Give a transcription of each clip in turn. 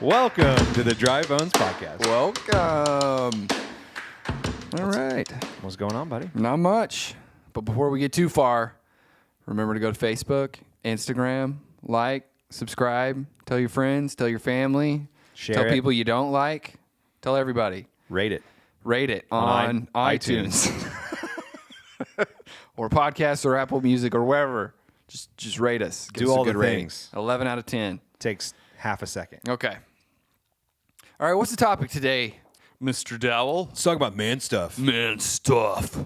Welcome to the Dry Bones Podcast. Welcome. All right. What's going on, buddy? Not much. But before we get too far, remember to go to Facebook, Instagram, like, subscribe, tell your friends, tell your family, Share tell it. people you don't like, tell everybody. Rate it. Rate it on iTunes. Or podcasts or Apple Music or wherever. Just rate us. Give Do us a all good the rating. things. 11 out of 10. Takes half a second. Okay. All right, what's the topic today, Mr. Dowell? Let's talk about man stuff. Man stuff.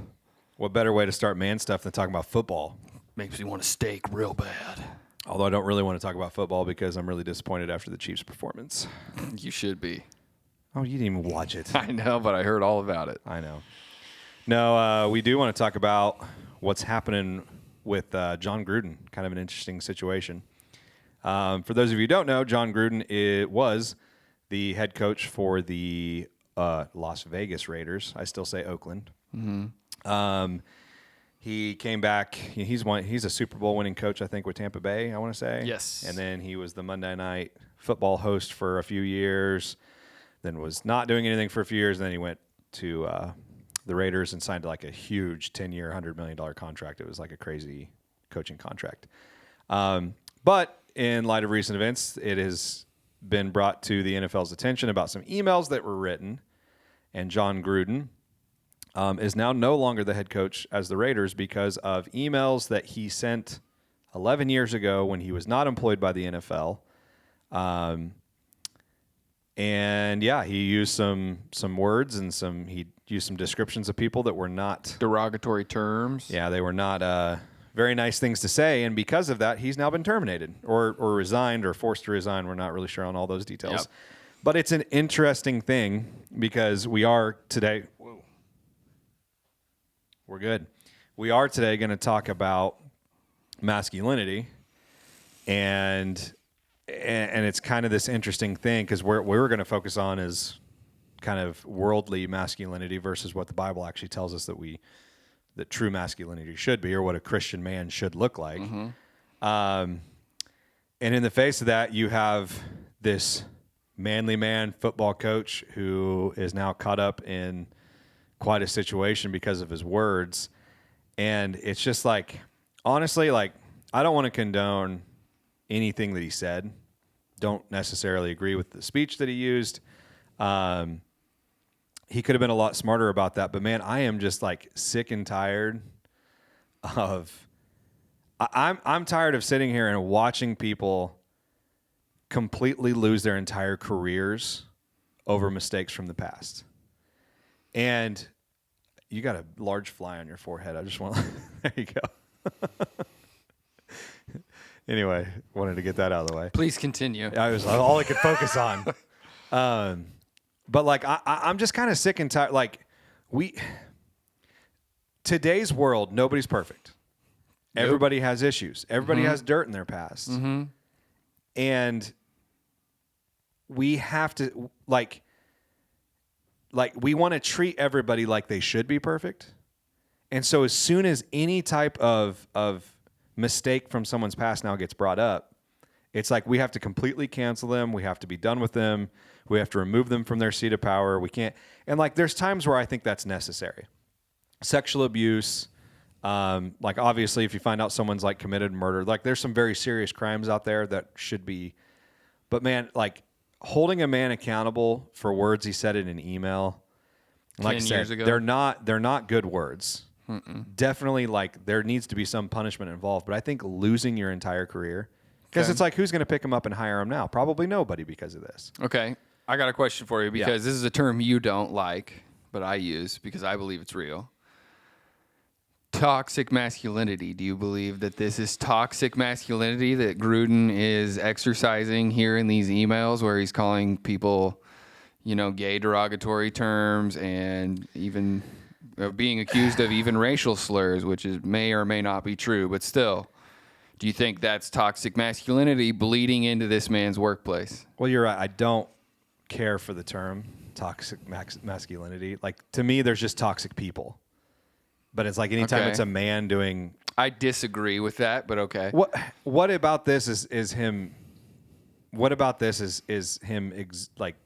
What better way to start man stuff than talking about football? Makes me want to steak real bad. Although I don't really want to talk about football because I'm really disappointed after the Chiefs' performance. You should be. Oh, you didn't even watch it. I know, but I heard all about it. I know. No, we do want to talk about what's happening with John Gruden. Kind of an interesting situation. For those of you who don't know, John Gruden was the head coach for the Las Vegas Raiders. I still say Oakland. Mm-hmm. He came back. He's a Super Bowl winning coach, I think, with Tampa Bay, I want to say. Yes. And then he was the Monday Night Football host for a few years, then was not doing anything for a few years, and then he went to the Raiders and signed like a huge 10-year, $100 million contract. It was like a crazy coaching contract. But in light of recent events, it has been brought to the NFL's attention about some emails that were written, and John Gruden is now no longer the head coach as the Raiders because of emails that he sent 11 years ago when he was not employed by the NFL. And yeah, he used some words and he used some descriptions of people that were not Derogatory terms. Yeah, they were not very nice things to say, and because of that, he's now been terminated or resigned or forced to resign. We're not really sure on all those details. Yep. But it's an interesting thing because we are today. Whoa, we're good. We are today going to talk about masculinity, and it's kind of this interesting thing because what we're going to focus on is kind of worldly masculinity versus what the Bible actually tells us that true masculinity should be, or what a Christian man should look like. Mm-hmm. And in the face of that, you have this manly man football coach who is now caught up in quite a situation because of his words. And it's just like, honestly, like, I don't want to condone anything that he said. Don't necessarily agree with the speech that he used. He could have been a lot smarter about that, but man, I am just like sick and tired of. I'm tired of sitting here and watching people completely lose their entire careers over mistakes from the past. And you got a large fly on your forehead. I just want. There you go. Anyway, wanted to get that out of the way. Please continue. I was all I could focus on. But like I'm just kind of sick and tired. Like today's world, nobody's perfect. Nope. Everybody has issues. Everybody has dirt in their past, and we have to like we want to treat everybody like they should be perfect. And so as soon as any type of mistake from someone's past now gets brought up, it's like we have to completely cancel them. We have to be done with them. We have to remove them from their seat of power. We can't. And like there's times where I think that's necessary. Sexual abuse, like obviously if you find out someone's like committed murder, like there's some very serious crimes out there that should be. But man, like holding a man accountable for words he said in an email, like 10 I said, years ago? they're not good words. Definitely, like there needs to be some punishment involved. But I think losing your entire career, because it's like, who's going to pick him up and hire him now? Probably nobody because of this. Okay. I got a question for you because this is a term you don't like, but I use because I believe it's real. Toxic masculinity. Do you believe that this is toxic masculinity that Gruden is exercising here in these emails where he's calling people, gay derogatory terms and even being accused of even racial slurs, which may or may not be true, but still. Do you think that's toxic masculinity bleeding into this man's workplace? Well, you're right. I don't care for the term toxic masculinity. Like to me, there's just toxic people. But it's like anytime it's a man doing. I disagree with that, but okay. What about this is him what about this is him like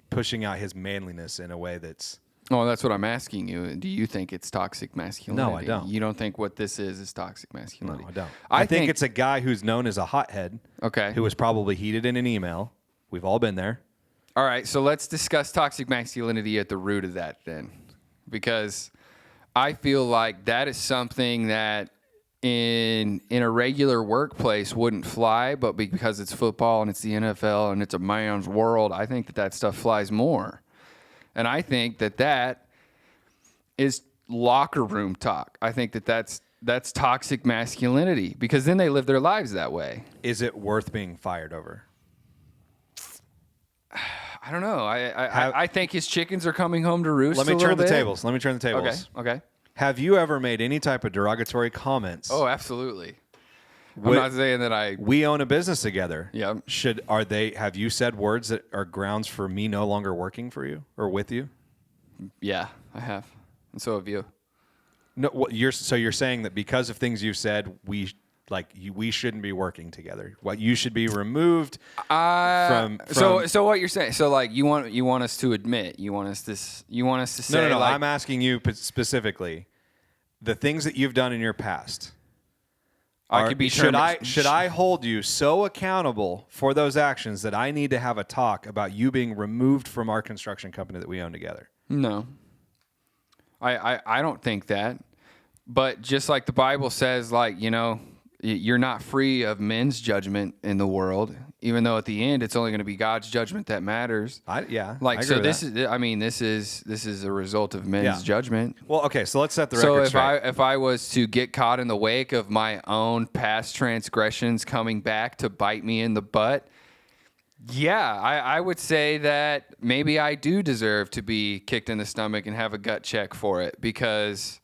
pushing out his manliness in a way that's... Oh, that's what I'm asking you. Do you think it's toxic masculinity? No, I don't. You don't think what this is toxic masculinity? No, I don't. I think it's a guy who's known as a hothead. Okay. Who was probably heated in an email. We've all been there. All right, so let's discuss toxic masculinity at the root of that then. Because I feel like that is something that in a regular workplace wouldn't fly, but because it's football and it's the NFL and it's a man's world, I think that stuff flies more. And I think that is locker room talk. I think that's toxic masculinity because then they live their lives that way. Is it worth being fired over? I don't know. I think his chickens are coming home to roost. Let me turn the tables. Let me turn the tables. Okay. Have you ever made any type of derogatory comments? Oh, absolutely. I'm not saying that we own a business together. Yeah. Have you said words that are grounds for me no longer working for you or with you? Yeah, I have. And so have you. No, you're saying that because of things you've said, we shouldn't be working together. What you should be removed from. So what you're saying? So like you want us to admit? You want us to say? No. Like, I'm asking you specifically the things that you've done in your past. Should I hold you so accountable for those actions that I need to have a talk about you being removed from our construction company that we own together? No. I don't think that. But just like the Bible says, like, you're not free of men's judgment in the world, even though at the end it's only going to be God's judgment that matters. This is a result of men's judgment. Well, okay, so let's set the record straight. So if I was to get caught in the wake of my own past transgressions coming back to bite me in the butt, I would say that maybe I do deserve to be kicked in the stomach and have a gut check for it because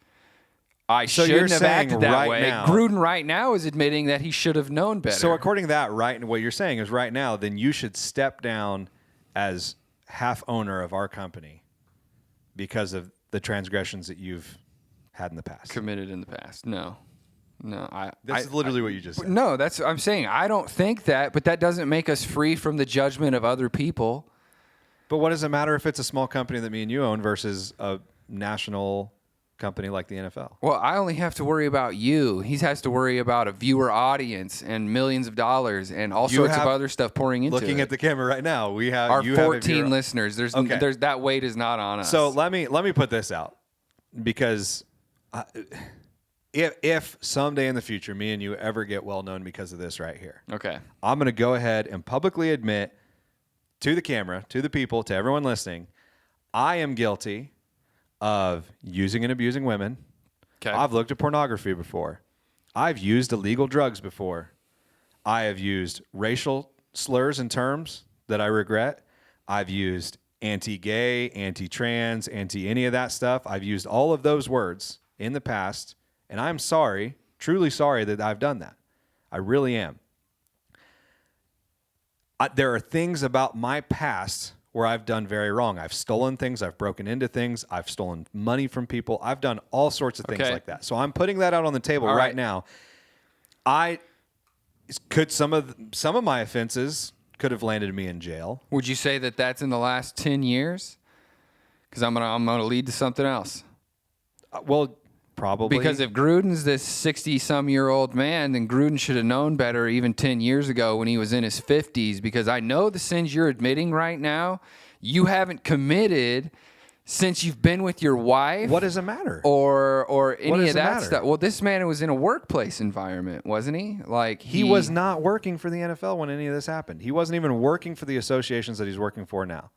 I shouldn't have acted that way. Gruden right now is admitting that he should have known better. So according to that, what you're saying is right now, then you should step down as half owner of our company because of the transgressions that you've had in the past. Committed in the past. No. This is literally what you just said. No, that's what I'm saying. I don't think that, but that doesn't make us free from the judgment of other people. But what does it matter if it's a small company that me and you own versus a national company like the NFL? Well, I only have to worry about you. He has to worry about a viewer audience and millions of dollars and all sorts of other stuff pouring into it. Looking at the camera right now, we have our 14 listeners. There's that weight is not on us. So let me put this out because if someday in the future me and you ever get well known because of this right here, okay, I'm going to go ahead and publicly admit to the camera, to the people, to everyone listening, I am guilty of using and abusing women. Okay. I've looked at pornography before. I've used illegal drugs before. I have used racial slurs and terms that I regret. I've used anti-gay, anti-trans, anti-any of that stuff. I've used all of those words in the past, and I'm sorry, truly sorry that I've done that. I really am. There are things about my past where I've done very wrong. I've stolen things. I've broken into things. I've stolen money from people. I've done all sorts of things like that. So I'm putting that out on the table right now. Some of my offenses could have landed me in jail. Would you say that that's in the last 10 years? Because I'm gonna lead to something else. Well, probably. Because if Gruden's this 60-some-year-old man, then Gruden should have known better even 10 years ago when he was in his 50s. Because I know the sins you're admitting right now, you haven't committed since you've been with your wife. What does it matter? Or any of that stuff. Well, this man was in a workplace environment, wasn't he? Like he was not working for the NFL when any of this happened. He wasn't even working for the associations that he's working for now.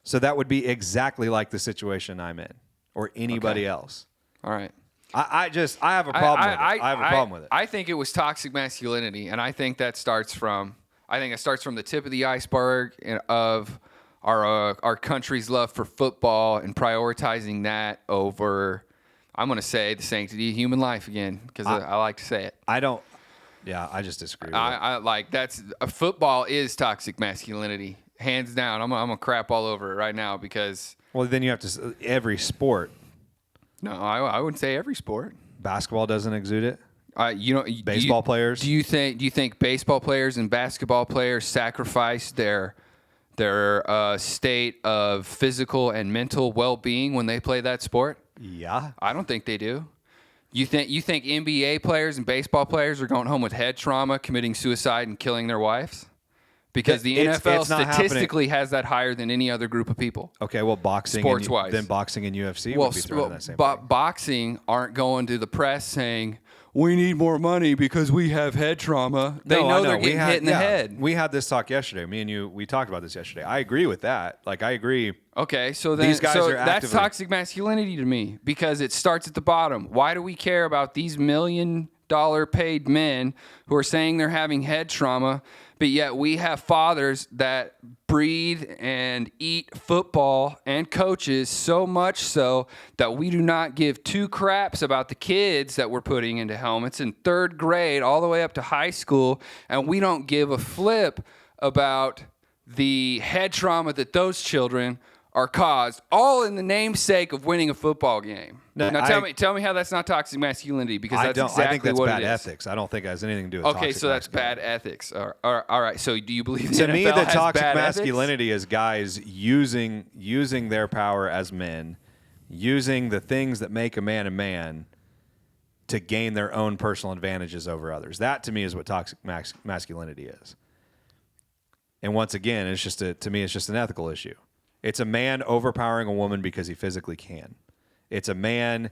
So that would be exactly like the situation I'm in or anybody else. All right. I have a problem with it. I have a problem with it. I think it was toxic masculinity, and I think that starts from the tip of the iceberg of our country's love for football and prioritizing that over, I'm going to say, the sanctity of human life again, because I like to say it. I just disagree with it. Football is toxic masculinity, hands down. I'm going to crap all over it right now because... Well, then you have to... Every sport... No, I wouldn't say every sport. Basketball doesn't exude it? Baseball players. Do you think baseball players and basketball players sacrifice their state of physical and mental well-being when they play that sport? Yeah. I don't think they do. You think NBA players and baseball players are going home with head trauma, committing suicide, and killing their wives? Because the NFL statistically has that higher than any other group of people. Okay, well, boxing, sports-wise. then boxing and UFC would be thrown in that same thing. Boxing aren't going to the press saying, we need more money because we have head trauma. They know they're getting hit in the head. We had this talk yesterday. Me and you, we talked about this yesterday. I agree with that. Like, I agree. Okay, so then These guys are that's toxic masculinity to me because it starts at the bottom. Why do we care about these $1 million paid men who are saying they're having head trauma, but yet we have fathers that breathe and eat football and coaches so much so that we do not give two craps about the kids that we're putting into helmets in third grade all the way up to high school, and we don't give a flip about the head trauma that those children are caused, all in the namesake of winning a football game. No, now tell me how that's not toxic masculinity, because that's exactly I think that's what bad it is. ethics. I don't think it has anything to do with Okay, toxic so that's bad ethics. All right. So do you believe the To NFL me, the has toxic bad masculinity is guys using their power as men, using the things that make a man to gain their own personal advantages over others. That, to me, is what toxic masculinity is. And once again, to me, it's just an ethical issue. It's a man overpowering a woman because he physically can. It's a man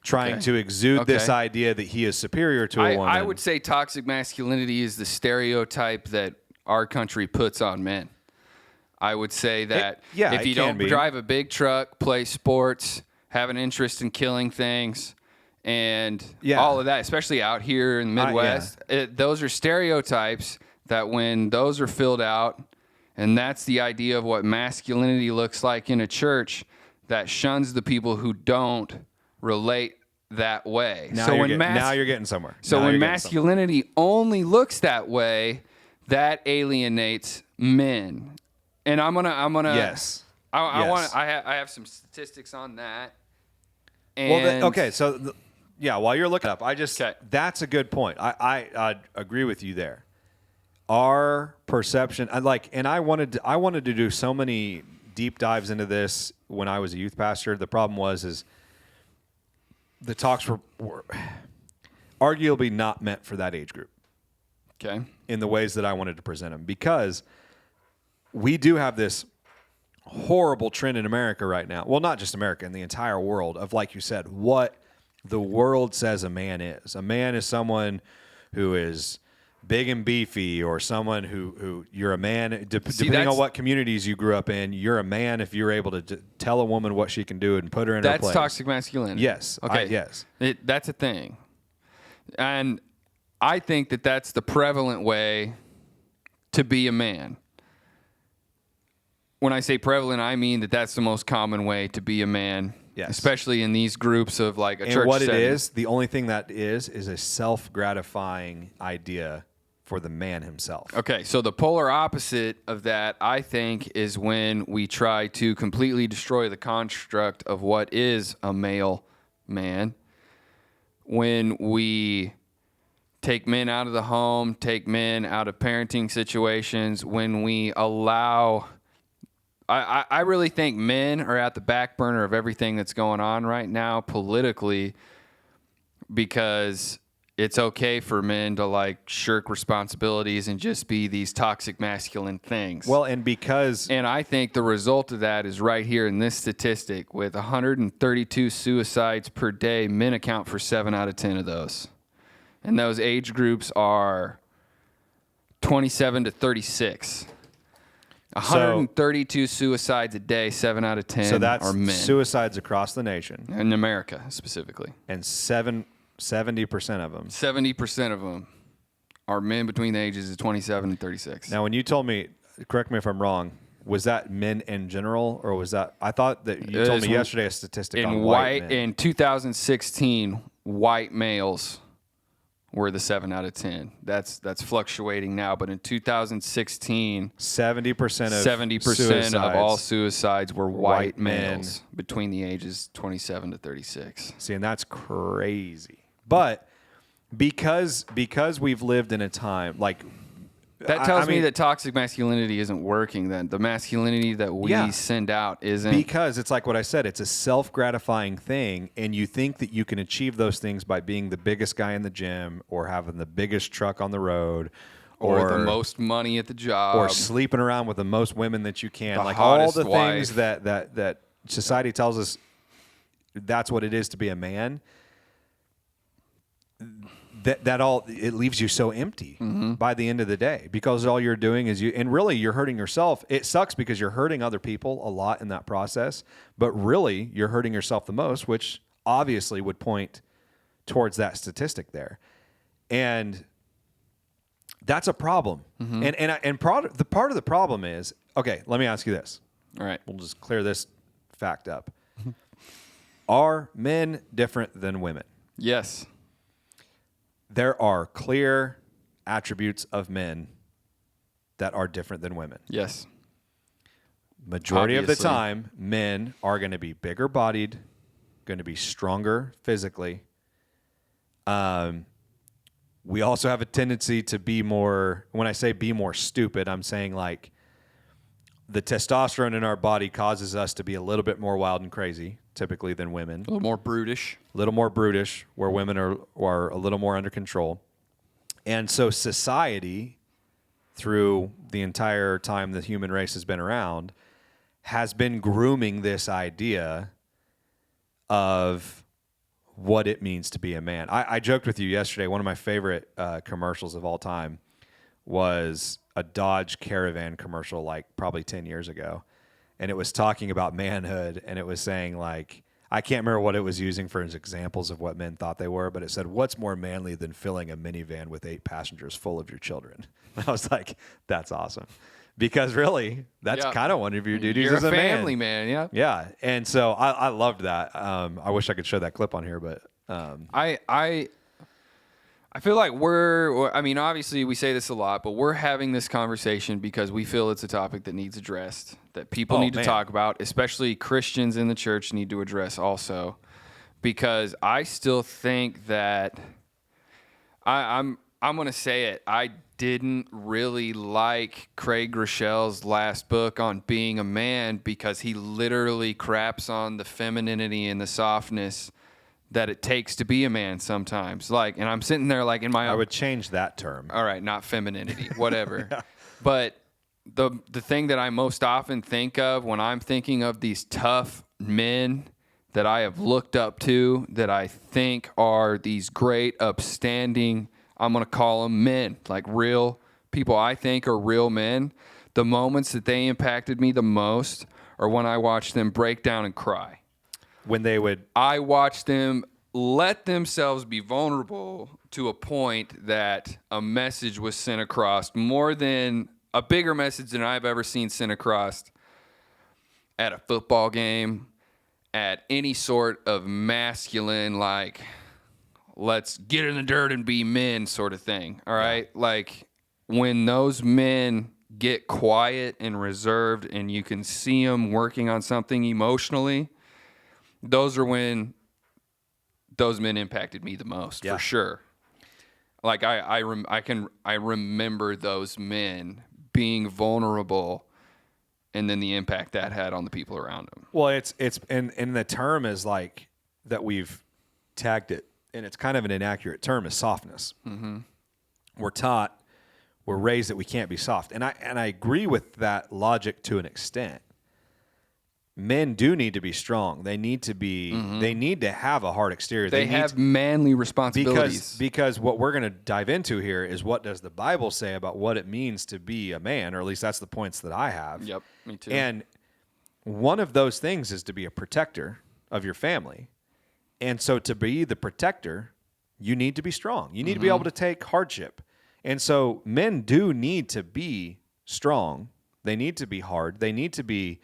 trying to exude this idea that he is superior to a woman. I would say toxic masculinity is the stereotype that our country puts on men. I would say that if you don't drive a big truck, play sports, have an interest in killing things, and all of that, especially out here in the Midwest, those are stereotypes that when those are filled out, and that's the idea of what masculinity looks like in a church that shuns the people who don't relate that way. Now you're getting somewhere. So when masculinity only looks that way, that alienates men. And I'm gonna. Yes. I have some statistics on that. And while you're looking up, that's a good point. I agree with you there. Our perception, and I wanted to do so many deep dives into this when I was a youth pastor. The problem is the talks were arguably not meant for that age group. Okay. In the ways that I wanted to present them, because we do have this horrible trend in America right now. Well, not just America, in the entire world, of, like you said, what the world says a man is. A man is someone who is big and beefy, or someone who you're a man, depending on what communities you grew up in, you're a man if you're able to tell a woman what she can do and put her in her place. That's toxic masculinity. Yes. Okay. Yes. That's a thing. And I think that that's the prevalent way to be a man. When I say prevalent, I mean that that's the most common way to be a man. Yes. Especially in these groups of like a church setting. And what it is, the only thing that is a self-gratifying idea for the man himself. Okay, so the polar opposite of that, I think, is when we try to completely destroy the construct of what is a male man. When we take men out of the home, take men out of parenting situations, when we allow... I really think men are at the back burner of everything that's going on right now politically, because it's okay for men to shirk responsibilities and just be these toxic masculine things. Well, and I think the result of that is right here in this statistic. With 132 suicides per day, men account for 7 out of 10 of those. And those age groups are 27 to 36. 132 suicides a day, 7 out of 10 so that's are men. Suicides across the nation. In America, specifically. And 70% of them. 70% of them are men between the ages of 27 and 36. Now, when you told me, correct me if I'm wrong, was that men in general, or was that... I thought that you told me yesterday a statistic on white men. In 2016, white males were the 7 out of 10. That's fluctuating now, but in 2016, 70% of all suicides were white males between the ages 27 to 36. See, and that's crazy. But because we've lived in a time like that tells me that toxic masculinity isn't working. Then the masculinity that we send out isn't, because it's like what I said. It's a self-gratifying thing, and you think that you can achieve those things by being the biggest guy in the gym, or having the biggest truck on the road, or the most money at the job, or sleeping around with the most women that you can. The like all the wife. Things that society tells us that's what it is to be a man. That all, it leaves you so empty by the end of the day, because all you're doing is and really you're hurting yourself. It sucks because you're hurting other people a lot in that process, but really you're hurting yourself the most, which obviously would point towards that statistic there. And that's a problem. And part of the problem is, okay, let me ask you this. All right. We'll just clear this fact up. Are men different than women? Yes. There are clear attributes of men that are different than women. Yes. Majority Obviously. of the time, men are going to be bigger bodied, going to be stronger physically. We also have a tendency to be more, when I say be more stupid, I'm saying like the testosterone in our body causes us to be a little bit more wild and crazy, typically, than women. A little more brutish. Where women are a little more under control. And so society, through the entire time the human race has been around, has been grooming this idea of what it means to be a man. I joked with you yesterday, one of my favorite commercials of all time was a Dodge Caravan commercial, like probably 10 years ago. And it was talking about manhood, and it was saying, like, I can't remember what it was using for as examples of what men thought they were, but it said, what's more manly than filling a minivan with 8 passengers full of your children? And I was like, that's awesome. Because really, that's kind of one of your duties as a man. You're a family man, yeah. Yeah, and so I loved that. I wish I could show that clip on here, but... I feel like obviously we say this a lot, but we're having this conversation because we feel it's a topic that needs addressed, that people need to talk about, especially Christians in the church need to address also. Because I still think that I'm going to say it. I didn't really like Craig Groeschel's last book on being a man, because he literally craps on the femininity and the softness that it takes to be a man sometimes. Like, and I'm sitting there like in my own... I would change that term. All right, not femininity, whatever. Yeah. But the thing that I most often think of when I'm thinking of these tough men that I have looked up to, that I think are these great, upstanding, I'm going to call them men, like real people I think are real men, the moments that they impacted me the most are when I watched them break down and cry. When they would... I watched them let themselves be vulnerable to a point that a message was sent across, a bigger message than I've ever seen sent across at a football game, at any sort of masculine, like, let's get in the dirt and be men sort of thing, all right? Yeah. Like, when those men get quiet and reserved and you can see them working on something emotionally... those are when those men impacted me the most, for sure. Like I remember those men being vulnerable, and then the impact that had on the people around them. Well, it's and the term is like that we've tagged it, and it's kind of an inaccurate term, is softness. Mm-hmm. We're raised that we can't be soft, and I agree with that logic to an extent. Men do need to be strong. They need to be. Mm-hmm. They need to have a hard exterior. They have manly responsibilities. Because what we're going to dive into here is, what does the Bible say about what it means to be a man, or at least that's the points that I have. Yep, me too. And one of those things is to be a protector of your family. And so to be the protector, you need to be strong. You need to be able to take hardship. And so men do need to be strong. They need to be hard. They need to be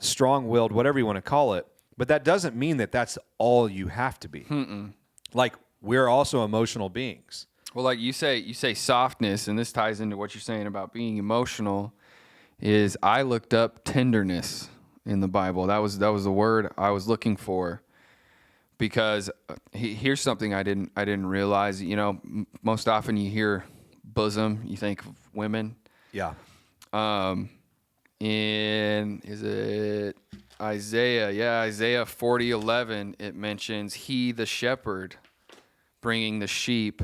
strong-willed, whatever you want to call it. But that doesn't mean that that's all you have to be. Mm-mm. Like, we're also emotional beings. Well, like you say softness, and this ties into what you're saying about being emotional, is I looked up tenderness in the Bible. That was the word I was looking for. because here's something I didn't realize. You know, most often you hear bosom, you think of women. Yeah. Is it Isaiah? Yeah, Isaiah 40:11. It mentions he, the shepherd, bringing the sheep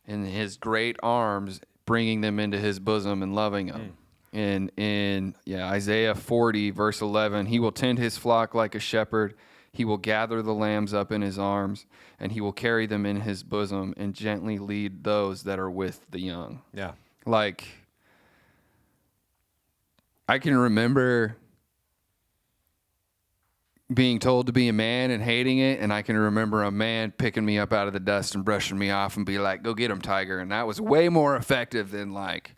in his great arms, bringing them into his bosom and loving them. And in Isaiah 40 verse 11, he will tend his flock like a shepherd. He will gather the lambs up in his arms, and he will carry them in his bosom and gently lead those that are with the young. Yeah. Like, I can remember being told to be a man and hating it, and I can remember a man picking me up out of the dust and brushing me off and be like, go get him, Tiger. And that was way more effective than like,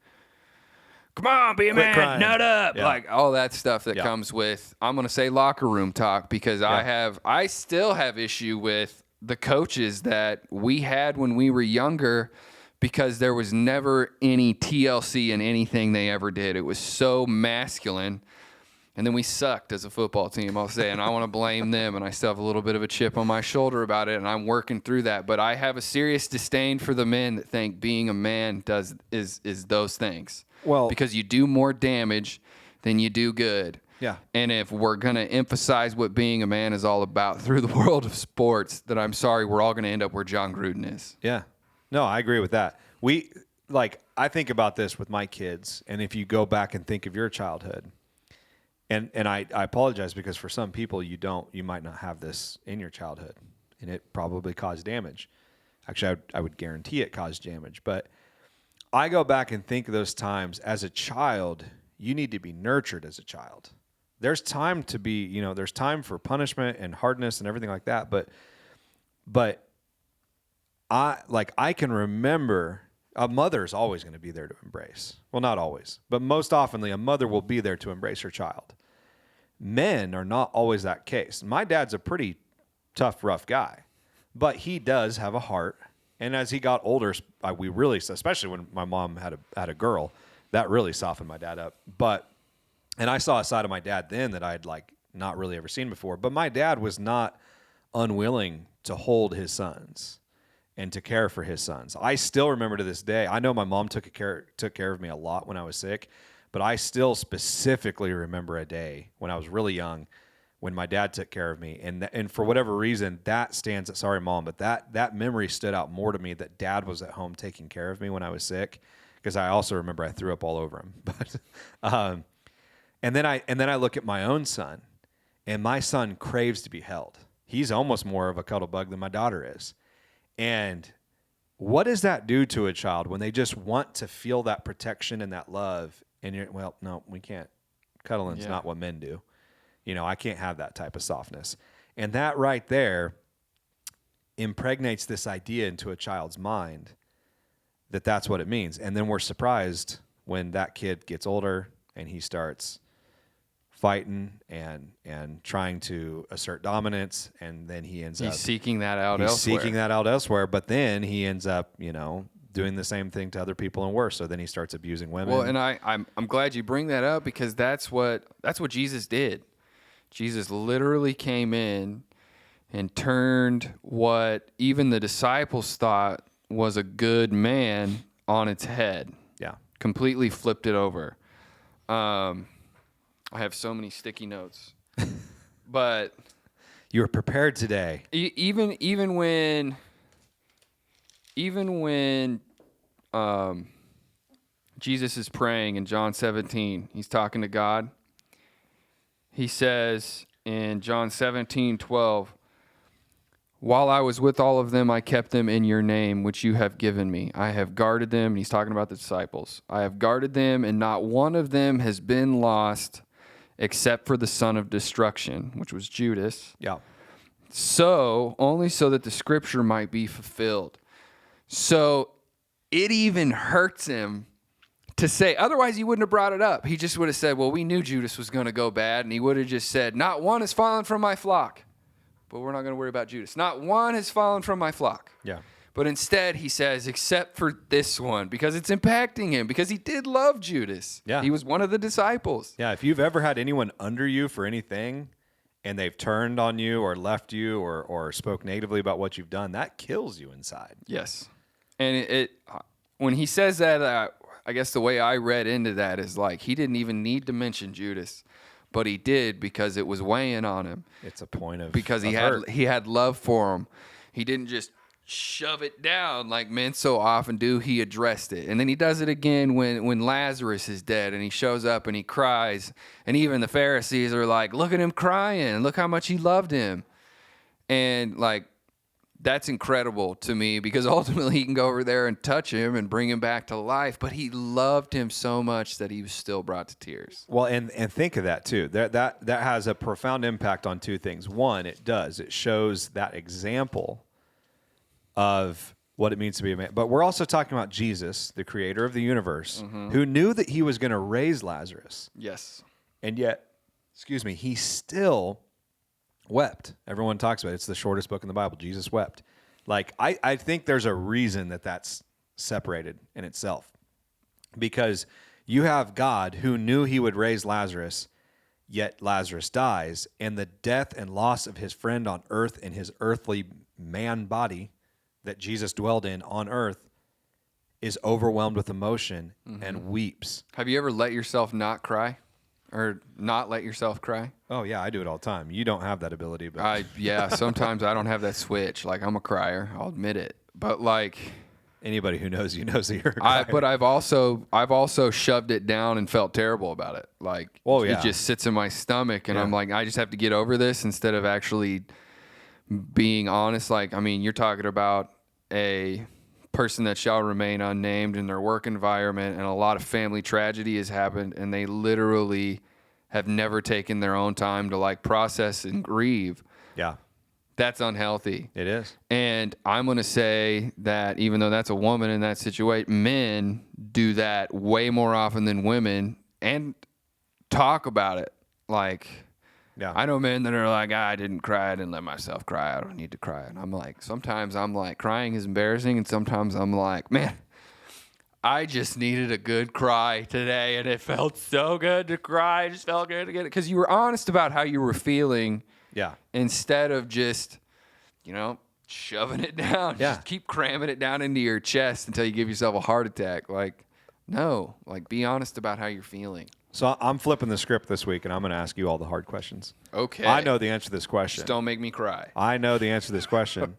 come on, be a Quit man, crying. nut up. Yeah. Like all that stuff that Yeah. comes with, I'm going to say locker room talk, because I still have issue with the coaches that we had when we were younger, because there was never any TLC in anything they ever did. It was so masculine. And then we sucked as a football team, I'll say, and I want to blame them, and I still have a little bit of a chip on my shoulder about it, and I'm working through that. But I have a serious disdain for the men that think being a man is those things. Well, because you do more damage than you do good. Yeah. And if we're going to emphasize what being a man is all about through the world of sports, then I'm sorry, we're all going to end up where John Gruden is. Yeah. No, I agree with that. I think about this with my kids, and if you go back and think of your childhood, and I apologize, because for some people you might not have this in your childhood, and it probably caused damage. Actually, I would guarantee it caused damage. But I go back and think of those times as a child. You need to be nurtured as a child. There's time to be, there's time for punishment and hardness and everything like that. But I can remember a mother's always going to be there to embrace. Well, not always, but most oftenly a mother will be there to embrace her child. Men are not always that case. My dad's a pretty tough, rough guy, but he does have a heart. And as he got older, especially when my mom had a girl, that really softened my dad up. And I saw a side of my dad then that I'd not really ever seen before. But my dad was not unwilling to hold his sons and to care for his sons. I still remember to this day. I know my mom took care of me a lot when I was sick, but I still specifically remember a day when I was really young when my dad took care of me. And for whatever reason, that stands. Sorry, Mom, but that memory stood out more to me, that Dad was at home taking care of me when I was sick, because I also remember I threw up all over him. But and then I look at my own son, and my son craves to be held. He's almost more of a cuddle bug than my daughter is. And what does that do to a child when they just want to feel that protection and that love? And no, we can't. Cuddling's not what men do. I can't have that type of softness. And that right there impregnates this idea into a child's mind that that's what it means. And then we're surprised when that kid gets older and he starts fighting and trying to assert dominance, and then he's seeking that out elsewhere. But then he ends up, doing the same thing to other people and worse. So then he starts abusing women. Well, and I'm glad you bring that up, because that's what Jesus did. Jesus literally came in and turned what even the disciples thought was a good man on its head. Yeah. Completely flipped it over. I have so many sticky notes. But you were prepared today. Even when Jesus is praying in John 17, he's talking to God. He says in John 17:12, while I was with all of them, I kept them in your name, which you have given me. I have guarded them. And he's talking about the disciples. I have guarded them, and not one of them has been lost except for the son of destruction, which was Judas. Yeah. Only so that the scripture might be fulfilled. So it even hurts him to say, otherwise he wouldn't have brought it up. He just would have said, well, we knew Judas was going to go bad, and he would have just said, not one has fallen from my flock. But we're not going to worry about Judas. Not one has fallen from my flock. Yeah. But instead he says, except for this one, because it's impacting him, because he did love Judas. Yeah. He was one of the disciples. Yeah. If you've ever had anyone under you for anything, and they've turned on you or left you or spoke negatively about what you've done, that kills you inside. Yes. And it when he says that, I guess the way I read into that is like he didn't even need to mention Judas, but he did because it was weighing on him. It's a point of because he had love for him. He didn't just shove it down like men so often do. He addressed it. And then he does it again when Lazarus is dead and he shows up and he cries. And even the Pharisees are like, look at him crying. Look how much he loved him. And like, that's incredible to me because ultimately he can go over there and touch him and bring him back to life. But he loved him so much that he was still brought to tears. Well, and think of that too. That has a profound impact on two things. One, it shows that example of what it means to be a man. But we're also talking about Jesus, the creator of the universe, who knew that he was going to raise Lazarus. Yes. And yet, he still wept. Everyone talks about it. It's the shortest book in the Bible. Jesus wept. Like, I think there's a reason that's separated in itself. Because you have God who knew he would raise Lazarus, yet Lazarus dies, and the death and loss of his friend on earth in his earthly man body that Jesus dwelled in on earth is overwhelmed with emotion and weeps. Have you ever let yourself not cry or not let yourself cry? Oh, yeah, I do it all the time. You don't have that ability. But Sometimes I don't have that switch. Like, I'm a crier. I'll admit it. But, like... Anybody who knows you knows that you're a crier. But I've also shoved it down and felt terrible about it. Like, it just sits in my stomach, and I'm like, I just have to get over this instead of actually being honest. Like, I mean, you're talking about a person that shall remain unnamed in their work environment, and a lot of family tragedy has happened, and they literally have never taken their own time to like process and grieve. Yeah. That's unhealthy. It is. And I'm going to say that even though that's a woman in that situation, men do that way more often than women and talk about it. Like, yeah. I know men that are like, I didn't cry. I didn't let myself cry. I don't need to cry. And I'm like, sometimes I'm like, crying is embarrassing. And sometimes I'm like, man, I just needed a good cry today. And it felt so good to cry. It just felt good to get it. Because you were honest about how you were feeling. Yeah. Instead of just, shoving it down. Yeah. Just keep cramming it down into your chest until you give yourself a heart attack. Like, no. Like, be honest about how you're feeling. So I'm flipping the script this week, and I'm going to ask you all the hard questions. Okay. I know the answer to this question. Just don't make me cry. I know the answer to this question,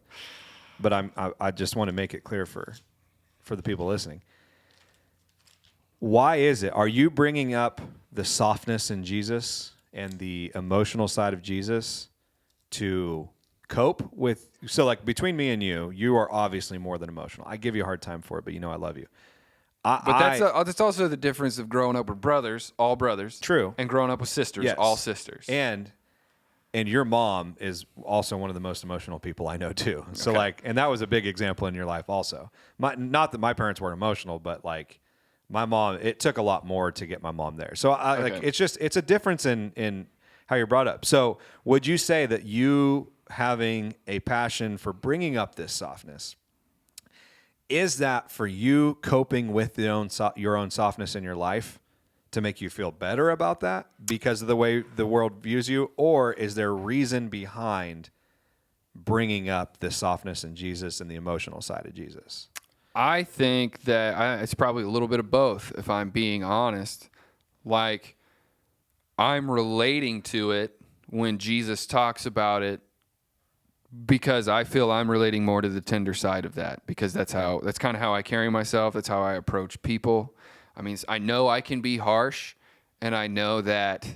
but I just want to make it clear for the people listening. Why is it? Are you bringing up the softness in Jesus and the emotional side of Jesus to cope with? So, like, between me and you are obviously more than emotional. I give you a hard time for it, but I love you. But that's also the difference of growing up with brothers, all brothers. True. And growing up with sisters, yes. all sisters. And your mom is also one of the most emotional people I know too. So Okay. and that was a big example in your life also. Not that my parents weren't emotional, but like my mom, it took a lot more to get my mom there. So it's a difference in how you're brought up. So would you say that you having a passion for bringing up this softness, is that for you coping with your own softness in your life to make you feel better about that because of the way the world views you? Or is there reason behind bringing up the softness in Jesus and the emotional side of Jesus? I think that it's probably a little bit of both, if I'm being honest. Like, I'm relating to it when Jesus talks about it because I feel I'm relating more to the tender side of that, because that's kind of how I carry myself. That's how I approach people. I mean, I know I can be harsh, and I know that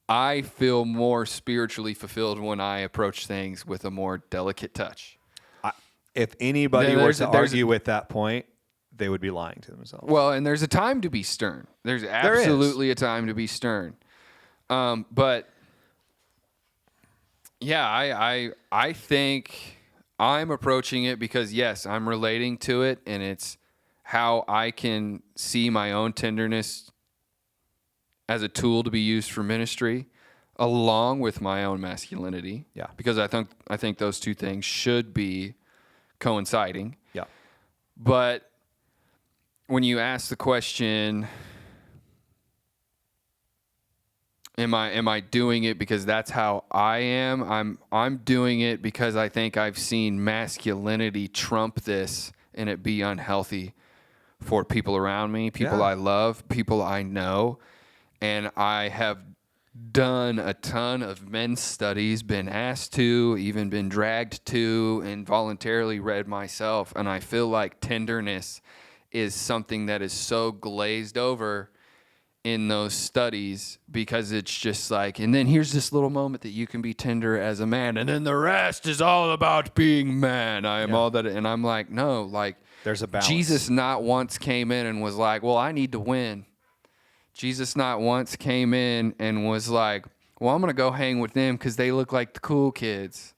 I feel more spiritually fulfilled when I approach things with a more delicate touch. If anybody were to argue with that point, they would be lying to themselves. Well, and there's a time to be stern. There's absolutely a time to be stern. But yeah, I think I'm approaching it because, yes, I'm relating to it, and it's how I can see my own tenderness as a tool to be used for ministry, along with my own masculinity. Yeah. Because I think those two things should be coinciding. Yeah. But when you ask the question, Am I doing it because that's how I am? I'm doing it because I think I've seen masculinity trump this and it be unhealthy for people around me, people I love, people I know. And I have done a ton of men's studies, been asked to, even been dragged to, and voluntarily read myself. And I feel like tenderness is something that is so glazed over in those studies because it's just like, and then here's this little moment that you can be tender as a man, and then the rest is all about being man. I am all that. And I'm like, no, like, there's a balance. Jesus not once came in and was like, well, I need to win. Jesus not once came in and was like, well, I'm going to go hang with them because they look like the cool kids.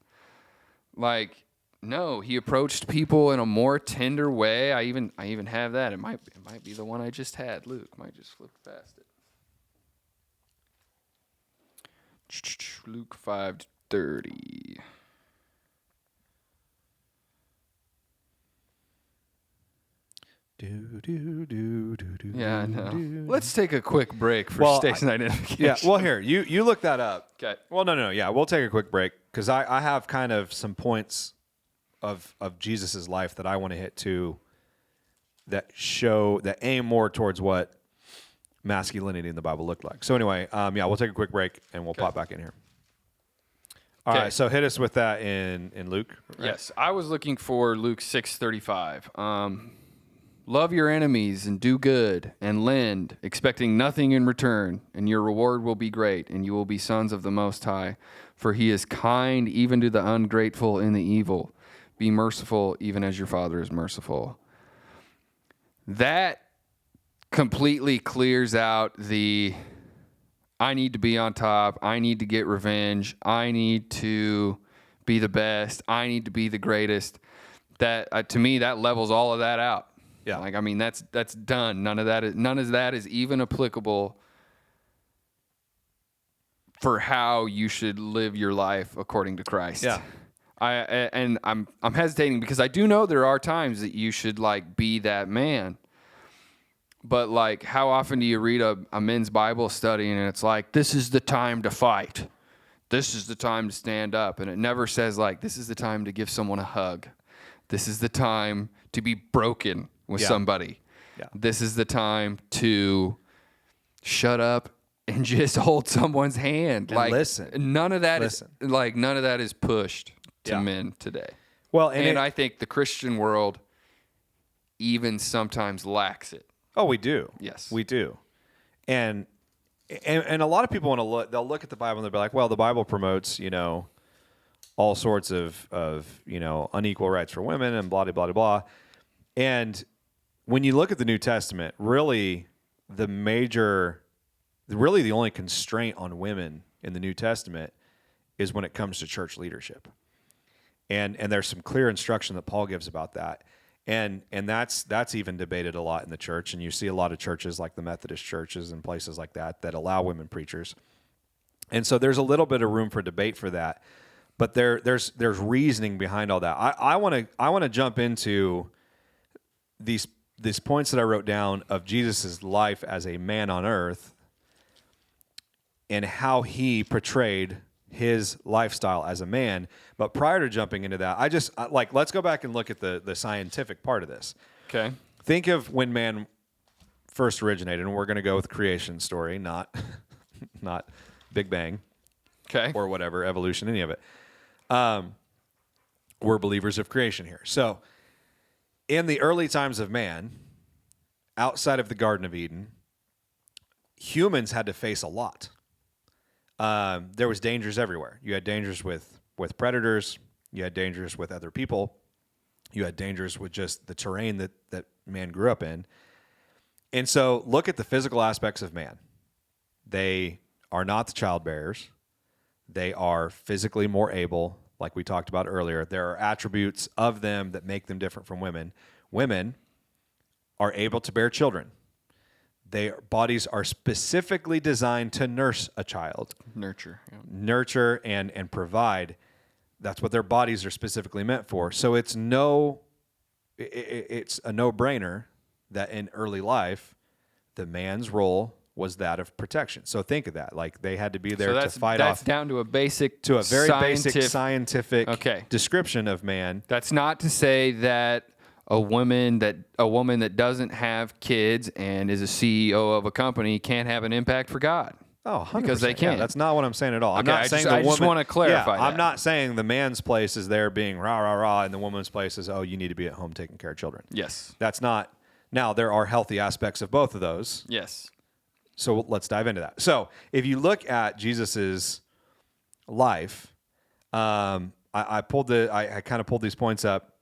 Like, no, he approached people in a more tender way. I even have that. It might be the one I just had. Luke might just flip past it. Luke 5:30. Yeah, I know. Let's take a quick break for station identification. Yeah, well, here, you look that up. Okay. Well, no, yeah, we'll take a quick break because I have kind of some points of Jesus' life that I want to hit too that aim more towards what masculinity in the Bible looked like. So anyway, we'll take a quick break and we'll pop back in here. All right, so hit us with that in Luke. Right? Yes, I was looking for Luke 6:35. Love your enemies and do good and lend, expecting nothing in return, and your reward will be great, and you will be sons of the Most High. For he is kind even to the ungrateful and the evil. Be merciful even as your Father is merciful. That completely clears out the I need to be on top, I need to get revenge, I need to be the best, I need to be the greatest. That to me, that levels all of that out. Yeah, like, I mean, that's done. None of that is even applicable for how you should live your life according to Christ. Yeah, I'm hesitating because I do know there are times that you should like be that man. But like, how often do you read a men's Bible study and it's like, this is the time to fight, this is the time to stand up, and it never says like, this is the time to give someone a hug, this is the time to be broken with somebody. Yeah. This is the time to shut up and just hold someone's hand. And like listen. None of that is pushed to men today. Well, and I think the Christian world even sometimes lacks it. Oh, we do. Yes. We do. And a lot of people they'll look at the Bible and they'll be like, well, the Bible promotes, all sorts of unequal rights for women and blah, blah, blah, blah. And when you look at the New Testament, really the only constraint on women in the New Testament is when it comes to church leadership. And there's some clear instruction that Paul gives about that. And that's even debated a lot in the church. And you see a lot of churches like the Methodist churches and places like that allow women preachers. And so there's a little bit of room for debate for that. But there's reasoning behind all that. I want to jump into these points that I wrote down of Jesus' life as a man on earth and how he portrayed his lifestyle as a man. But prior to jumping into that, let's go back and look at the scientific part of this. Okay. Think of when man first originated, and we're going to go with creation story, not Big Bang. Okay. Or whatever, evolution, any of it. We're believers of creation here. So in the early times of man, outside of the Garden of Eden, humans had to face a lot. There was dangers everywhere. You had dangers with predators. You had dangers with other people. You had dangers with just the terrain that man grew up in. And so look at the physical aspects of man. They are not the childbearers. They are physically more able, like we talked about earlier. There are attributes of them that make them different from women. Women are able to bear children. Their bodies are specifically designed to nurse a child. Nurture. Yeah. Nurture and provide. That's what their bodies are specifically meant for. So it's a no-brainer that in early life, the man's role was that of protection. So think of that. Like they had to be there to fight that's off down to a basic to a very basic scientific description of man. That's not to say that a woman that doesn't have kids and is a CEO of a company can't have an impact for God. Oh, 100%. Because they can. Yeah, that's not what I'm saying at all. I'm Okay, not saying I just want to clarify that. I'm not saying the man's place is there being rah, rah, rah, and the woman's place is, oh, you need to be at home taking care of children. Yes. That's not. Now, there are healthy aspects of both of those. Yes. So let's dive into that. So if you look at Jesus's life, I kind of pulled these points up.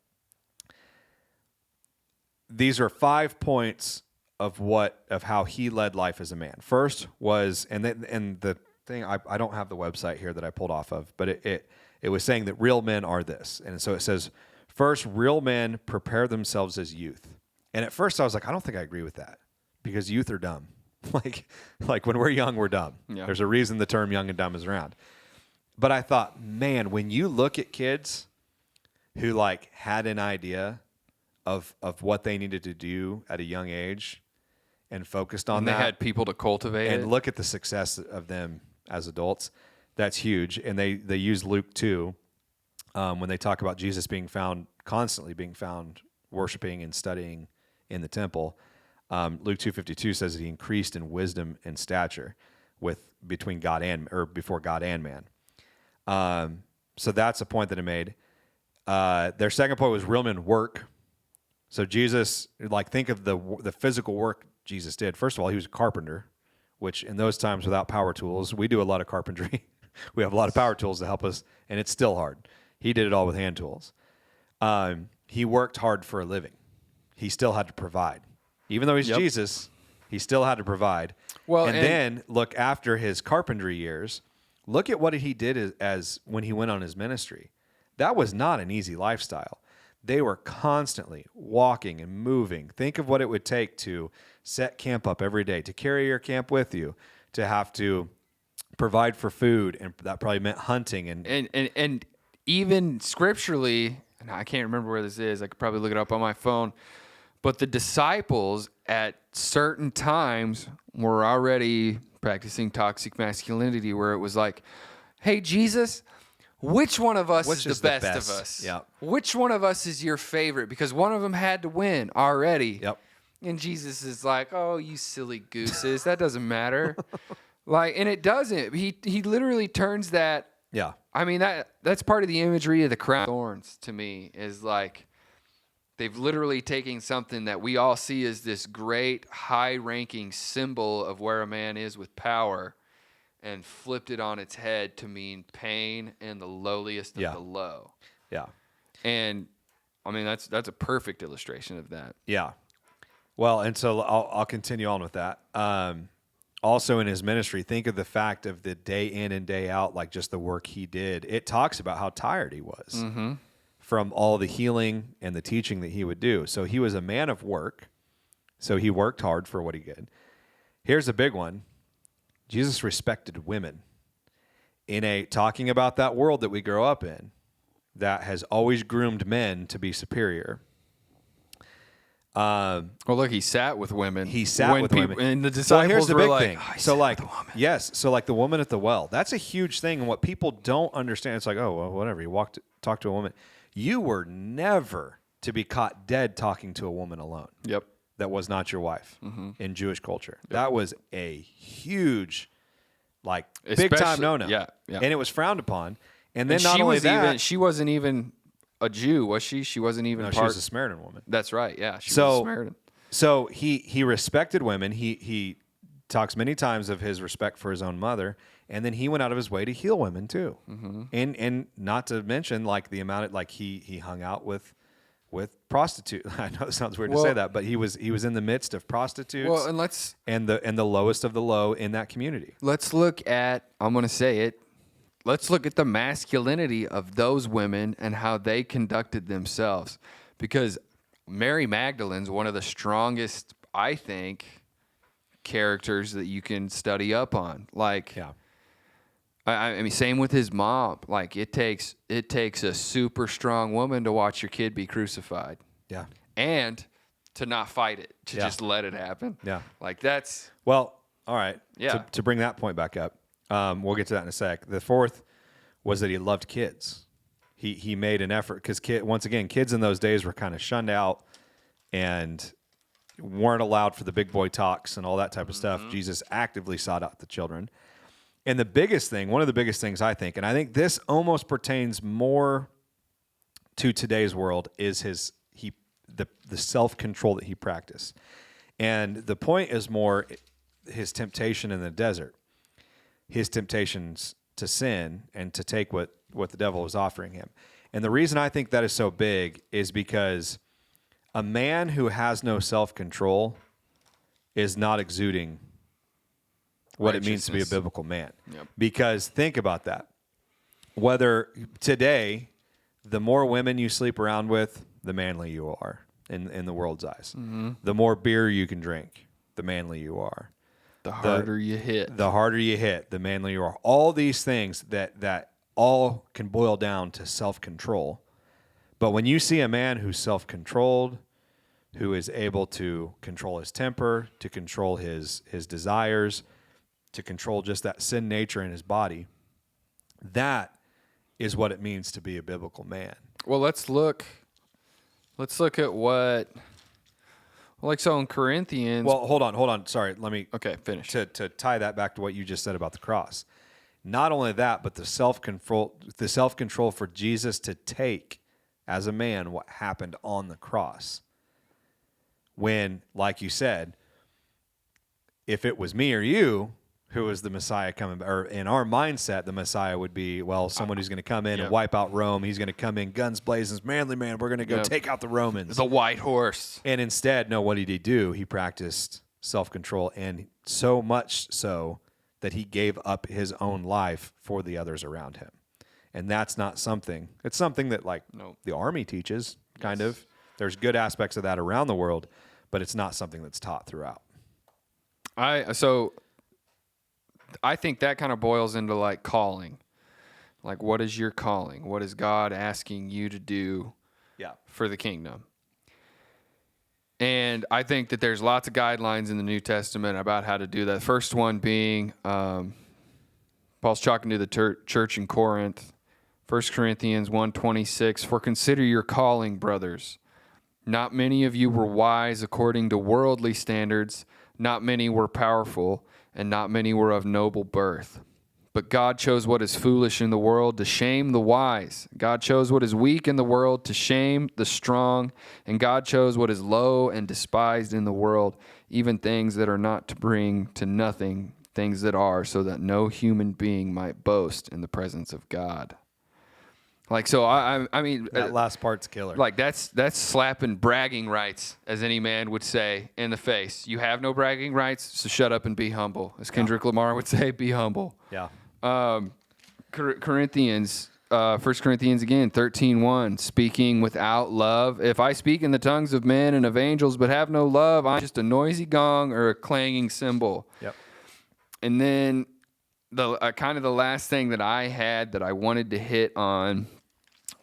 These are 5 points of how he led life as a man. First was, and the thing, I don't have the website here that I pulled off of, but it was saying that real men are this. And so it says, first, real men prepare themselves as youth. And at first I was like, I don't think I agree with that because youth are dumb. like when we're young, we're dumb. Yeah. There's a reason the term young and dumb is around. But I thought, man, when you look at kids who like had an idea of what they needed to do at a young age and focused on and that. They had people to cultivate and it. Look at the success of them as adults. That's huge. And they use Luke 2 when they talk about Jesus constantly being found worshiping and studying in the temple. Luke 2:52 says that he increased in wisdom and stature before God and man. So that's a point that I made. Their second point was real men work. So Jesus, like, think of the physical work Jesus did. First of all, he was a carpenter, which in those times without power tools, we do a lot of carpentry. We have a lot of power tools to help us, and it's still hard. He did it all with hand tools. He worked hard for a living. He still had to provide. Even though he's Jesus, he still had to provide. Well, and then look after his carpentry years. Look at what he did as when he went on his ministry. That was not an easy lifestyle. They were constantly walking and moving. Think of what it would take to set camp up every day, to carry your camp with you, to have to provide for food, and that probably meant hunting. And even scripturally, and I can't remember where this is. I could probably look it up on my phone. But the disciples at certain times were already practicing toxic masculinity, where it was like, hey, Jesus, which one of us is the best of us? Yep. Which one of us is your favorite? Because one of them had to win already. Yep. And Jesus is like, oh, you silly gooses. That doesn't matter. And it doesn't. He literally turns that. Yeah. I mean, that's part of the imagery of the crown of thorns to me, is like, they've literally taken something that we all see as this great, high-ranking symbol of where a man is with power and flipped it on its head to mean pain and the lowliest of the low. Yeah. And, I mean, that's a perfect illustration of that. Yeah. Well, and so I'll continue on with that. Also in his ministry, think of the fact of the day in and day out, like just the work he did. It talks about how tired he was. Mm-hmm. From all the healing and the teaching that he would do. So he was a man of work. So he worked hard for what he did. Here's a big one. Jesus respected women. Talking about that world that we grow up in that has always groomed men to be superior. Well, look, he sat with women. He sat with women. And the disciples here's the were big like, thing. So like the woman at the well. That's a huge thing. And what people don't understand, it's like, oh, well, whatever. You talk to a woman. You were never to be caught dead talking to a woman alone. Yep. That was not your wife in Jewish culture. Yep. That was a huge, big time no-no. Yeah. And it was frowned upon. And then she wasn't even a Jew, was she? She wasn't even she was a Samaritan woman. That's right. Yeah. She was a Samaritan. So he respected women. He talks many times of his respect for his own mother. And then he went out of his way to heal women too, and not to mention the amount of he hung out with prostitutes. I know it sounds weird to say that, but he was in the midst of prostitutes. Well, and the lowest of the low in that community. Let's look at. I'm going to say it. Let's look at the masculinity of those women and how they conducted themselves, because Mary Magdalene's one of the strongest, I think, characters that you can study up on. I mean, same with his mom. It takes a super strong woman to watch your kid be crucified. Yeah. And to not fight it, to just let it happen. Yeah. That's... Well, All right. Yeah. To bring that point back up, we'll get to that in a sec. The fourth was that he loved kids. He made an effort because once again, kids in those days were kind of shunned out and weren't allowed for the big boy talks and all that type of stuff. Jesus actively sought out the children. And the biggest thing, one of the biggest things I think, and I think this almost pertains more to today's world, is the self-control that he practiced. And the point is more his temptation in the desert, his temptations to sin and to take what the devil was offering him. And the reason I think that is so big is because a man who has no self-control is not exuding what it means to be a biblical man. Yep. Because think about that. Whether today, the more women you sleep around with, the manly you are in the world's eyes. Mm-hmm. The more beer you can drink, the manly you are. The harder you hit. The harder you hit, the manly you are. All these things that all can boil down to self-control. But when you see a man who's self-controlled, who is able to control his temper, to control his desires, to control just that sin nature in his body, that is what it means to be a biblical man. Well, let's look at what, like, so in Corinthians. Well, hold on. Sorry, let me. Okay, finish. To tie that back to what you just said about the cross. Not only that, but the self-control for Jesus to take as a man what happened on the cross. When, like you said, if it was me or you who was the Messiah coming, or in our mindset, the Messiah would be, well, someone who's going to come in and wipe out Rome. He's going to come in, guns blazing, manly man. We're going to go take out the Romans. The white horse. And instead, no, what did he do? He practiced self-control, and so much so that he gave up his own life for the others around him. And that's not something. It's something that, like, the Army teaches, kind of. There's good aspects of that around the world, but it's not something that's taught throughout. I think that kind of boils into, like, calling. Like, what is your calling? What is God asking you to do for the kingdom? And I think that there's lots of guidelines in the New Testament about how to do that. First one being, Paul's talking to the church in Corinth, 1 Corinthians 1:26, "For consider your calling, brothers. Not many of you were wise according to worldly standards. Not many were powerful, and not many were of noble birth. But God chose what is foolish in the world to shame the wise. God chose what is weak in the world to shame the strong. And God chose what is low and despised in the world, even things that are not, to bring to nothing things that are, so that no human being might boast in the presence of God." Like, so I mean, that last part's killer. Like, that's slapping bragging rights, as any man would say, in the face. You have no bragging rights, so shut up and be humble. As Kendrick Lamar would say, be humble. Yeah. Corinthians, 1 Corinthians again, 13:1, speaking without love. "If I speak in the tongues of men and of angels, but have no love, I'm just a noisy gong or a clanging cymbal." Yep. And then the kind of the last thing that I had that I wanted to hit on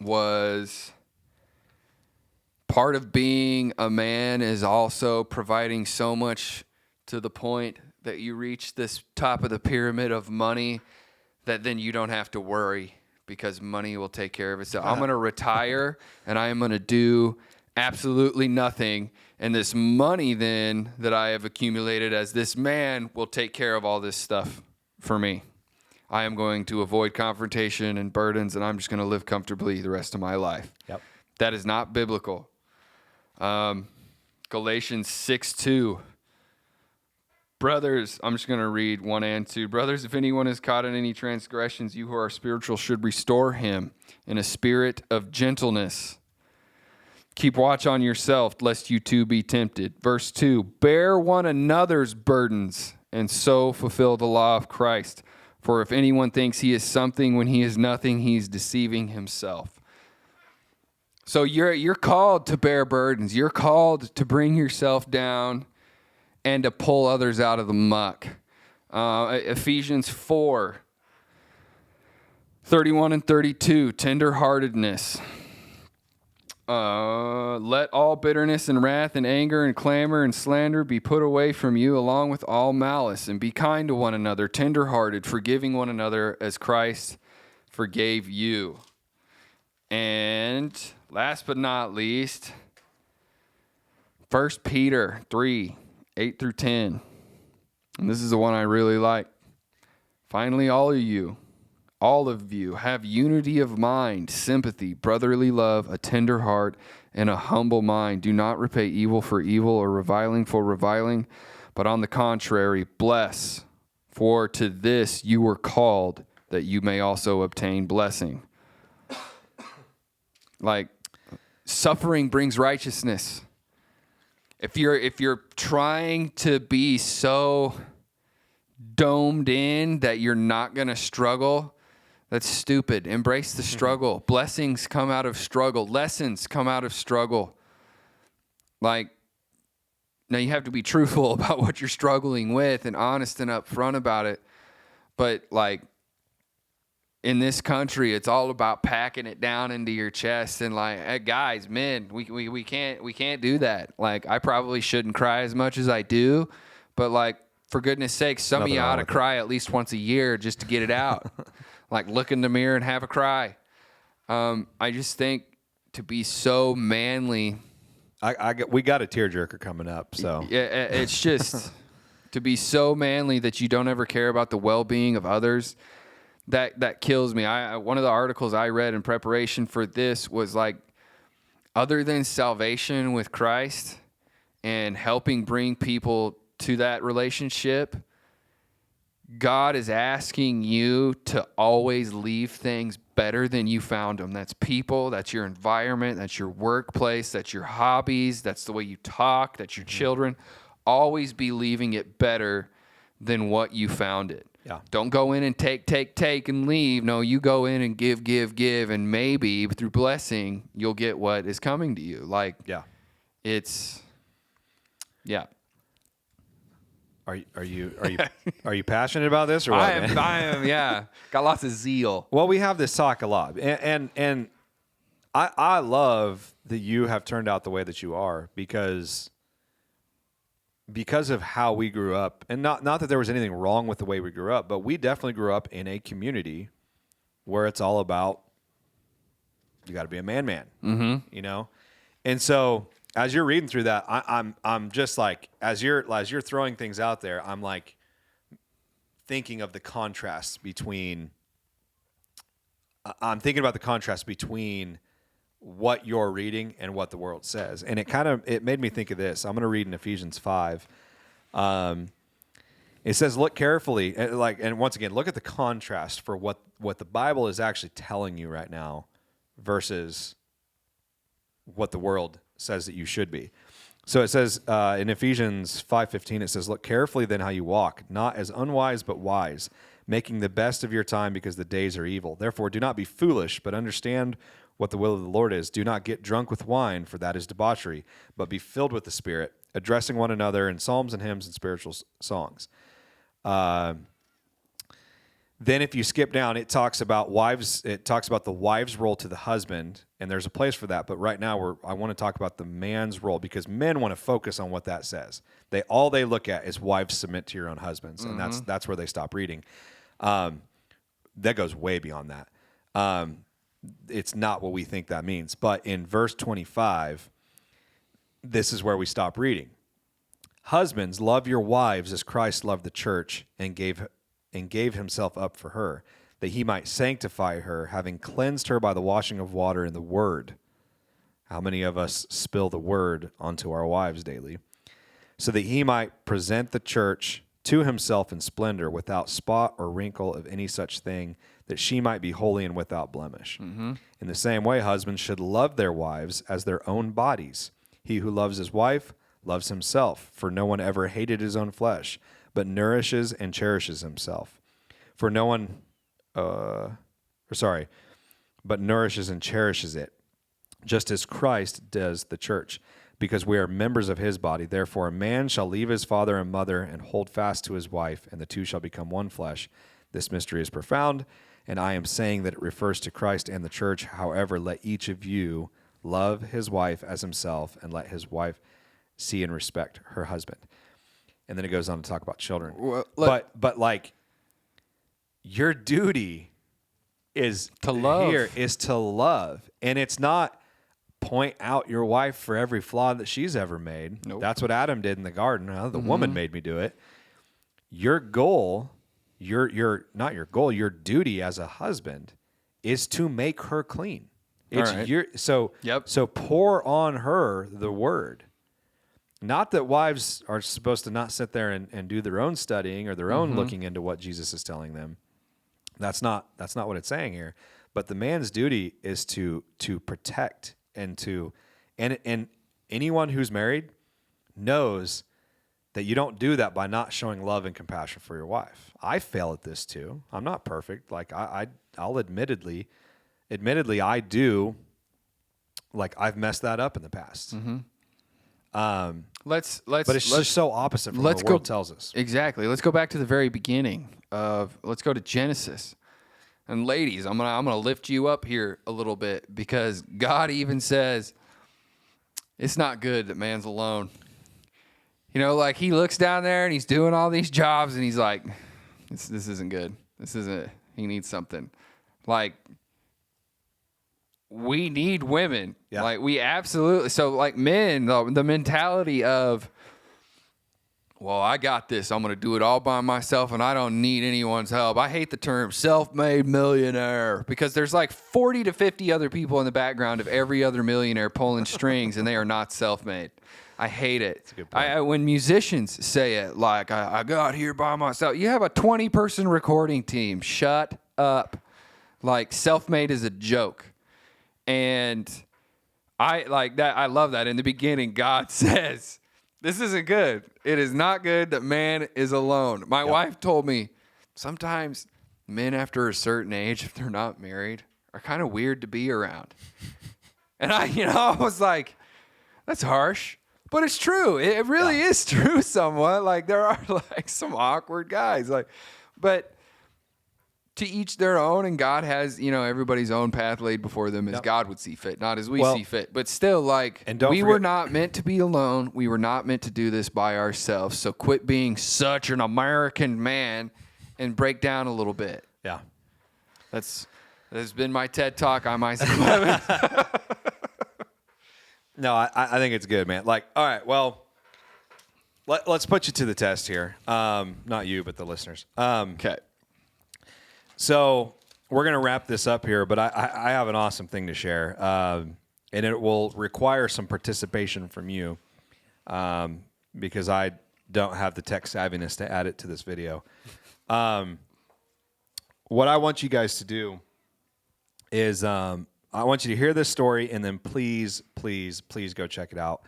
was part of being a man is also providing so much to the point that you reach this top of the pyramid of money that then you don't have to worry because money will take care of itself. I'm going to retire and I am going to do absolutely nothing. And this money then that I have accumulated as this man will take care of all this stuff for me. I am going to avoid confrontation and burdens, and I'm just going to live comfortably the rest of my life. Yep. That is not biblical. Galatians 6:2. Brothers, I'm just going to read 1 and 2. "Brothers, if anyone is caught in any transgressions, you who are spiritual should restore him in a spirit of gentleness. Keep watch on yourself, lest you too be tempted." Verse 2, "Bear one another's burdens, and so fulfill the law of Christ. For if anyone thinks he is something when he is nothing, he is deceiving himself." So you're called to bear burdens. You're called to bring yourself down and to pull others out of the muck. Ephesians 4:31 and 32, tenderheartedness. Let all bitterness and wrath and anger and clamor and slander be put away from you, along with all malice, and be kind to one another, tenderhearted, forgiving one another as Christ forgave you. And last but not least, 1 Peter 3, 8 through 10. And this is the one I really like. Finally, all of you have unity of mind, sympathy, brotherly love, a tender heart, and a humble mind. Do not repay evil for evil or reviling for reviling, but on the contrary, bless. For to this you were called, that you may also obtain blessing. Like, suffering brings righteousness. If you're trying to be so domed in that you're not going to struggle, that's stupid. Embrace the struggle. Blessings come out of struggle. Lessons come out of struggle. Like, now you have to be truthful about what you're struggling with and honest and upfront about it. But like, in this country, it's all about packing it down into your chest and like, hey, guys, men, we can't do that. Like, I probably shouldn't cry as much as I do, but like, for goodness sakes, some of you ought to cry at least once a year just to get it out. Like, look in the mirror and have a cry. I just think to be so manly. We got a tearjerker coming up, so yeah, it's just to be so manly that you don't ever care about the well-being of others. That kills me. One of the articles I read in preparation for this was like, other than salvation with Christ and helping bring people to that relationship, God is asking you to always leave things better than you found them. That's people, that's your environment, that's your workplace, that's your hobbies, that's the way you talk, that's your children. Always be leaving it better than what you found it. Yeah. Don't go in and take and leave. No, you go in and give, and maybe through blessing, you'll get what is coming to you. Like, yeah. It's, yeah. Are you passionate about this or what? I am, yeah. Got lots of zeal. Well, we have this talk a lot, and I love that you have turned out the way that you are because of how we grew up, and not that there was anything wrong with the way we grew up, but we definitely grew up in a community where it's all about you got to be a man, you know, and so as you're reading through that, I'm just like as you're throwing things out there, I'm like thinking of the contrast between. I'm thinking about the contrast between what you're reading and what the world says. And it made me think of this. I'm going to read in Ephesians 5. It says, look carefully, and once again, look at the contrast for what the Bible is actually telling you right now versus what the world says that you should be. So it says in Ephesians 5:15, it says, look carefully then how you walk, not as unwise but wise, making the best of your time because the days are evil. Therefore, do not be foolish, but understand what the will of the Lord is. Do not get drunk with wine, for that is debauchery, but be filled with the Spirit, addressing one another in psalms and hymns and spiritual songs. Then if you skip down, it talks about wives. It talks about the wife's role to the husband, and there's a place for that. But right now, I want to talk about the man's role because men want to focus on what that says. All they look at is wives submit to your own husbands, and that's where they stop reading. That goes way beyond that. It's not what we think that means. But in verse 25, this is where we stop reading. Husbands, love your wives as Christ loved the church and gave himself up for her, that he might sanctify her, having cleansed her by the washing of water in the word. How many of us spill the word onto our wives daily? So that he might present the church to himself in splendor, without spot or wrinkle of any such thing, that she might be holy and without blemish. In the same way, husbands should love their wives as their own bodies. He who loves his wife loves himself, for no one ever hated his own flesh, but nourishes and cherishes himself. For no one, but nourishes and cherishes it, just as Christ does the church, because we are members of his body. Therefore, a man shall leave his father and mother and hold fast to his wife, and the two shall become one flesh. This mystery is profound, and I am saying that it refers to Christ and the church. However, let each of you love his wife as himself, and let his wife see and respect her husband. And then it goes on to talk about children. Well, but like, your duty is to love. Here is to love, and it's not point out your wife for every flaw that she's ever made. Nope. That's what Adam did in the garden. The woman made me do it. Your goal, your duty as a husband is to make her clean. It's All right. So pour on her the word. Not that wives are supposed to not sit there and do their own studying or their own looking into what Jesus is telling them. That's not what it's saying here. But the man's duty is to protect and anyone who's married knows that you don't do that by not showing love and compassion for your wife. I fail at this too. I'm not perfect. Like I'll admittedly I do. Like I've messed that up in the past. But it's just so opposite from what the world tells us. Exactly. Let's go back to the very beginning let's go to Genesis. And ladies, I'm gonna lift you up here a little bit, because God even says it's not good that man's alone. You know, like he looks down there and he's doing all these jobs and he's like, this isn't good. He needs something. Like, we need women. Yeah. Like, we absolutely. So, like, men, the mentality of, well, I got this. I'm going to do it all by myself, and I don't need anyone's help. I hate the term self-made millionaire, because there's like 40 to 50 other people in the background of every other millionaire pulling strings, and they are not self-made. I hate it. That's a good point. When musicians say it, like, I got here by myself. You have a 20-person recording team. Shut up. Like, self-made is a joke. And I like that. I love that. In the beginning, God says, this isn't good. It is not good that man is alone. My wife told me sometimes men after a certain age, if they're not married, are kind of weird to be around. And I was like, that's harsh. But it's true. It really is true somewhat. Like, there are like some awkward guys. Like, but to each their own, and God has, everybody's own path laid before them as God would see fit, not as we see fit. But still, like, were not meant to be alone. We were not meant to do this by ourselves. So quit being such an American man and break down a little bit. Yeah. That's been my TED Talk. I'm Isaac Clemens. No, I think it's good, man. Like, all right, well, let's put you to the test here. Not you, but the listeners. Okay. So we're going to wrap this up here, but I have an awesome thing to share, and it will require some participation from you, because I don't have the tech savviness to add it to this video. What I want you guys to do is I want you to hear this story, and then please, please, please go check it out.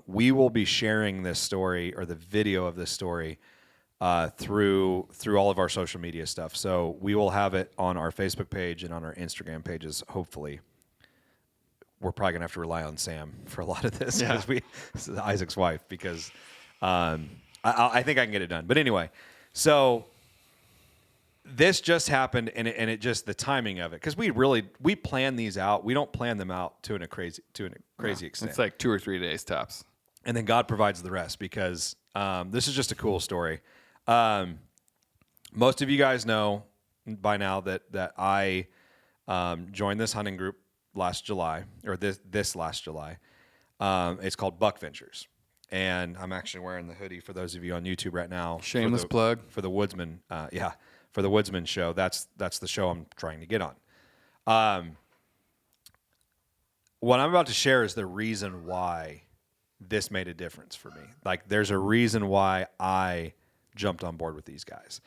We will be sharing this story, or the video of this story, through all of our social media stuff. So we will have it on our Facebook page and on our Instagram pages, hopefully. We're probably going to have to rely on Sam for a lot of this, because this is Isaac's wife, because I think I can get it done. But anyway, so this just happened, and it just, the timing of it, because we plan these out. We don't plan them out to a crazy extent. It's like 2 or 3 days tops. And then God provides the rest, because this is just a cool story. Most of you guys know by now that I joined this hunting group last July, or this last July. It's called Buck Ventures, and I'm actually wearing the hoodie for those of you on YouTube right now. Shameless plug for the Woodsman. For the Woodsman show. That's the show I'm trying to get on. What I'm about to share is the reason why this made a difference for me. Like, there's a reason why I jumped on board with these guys.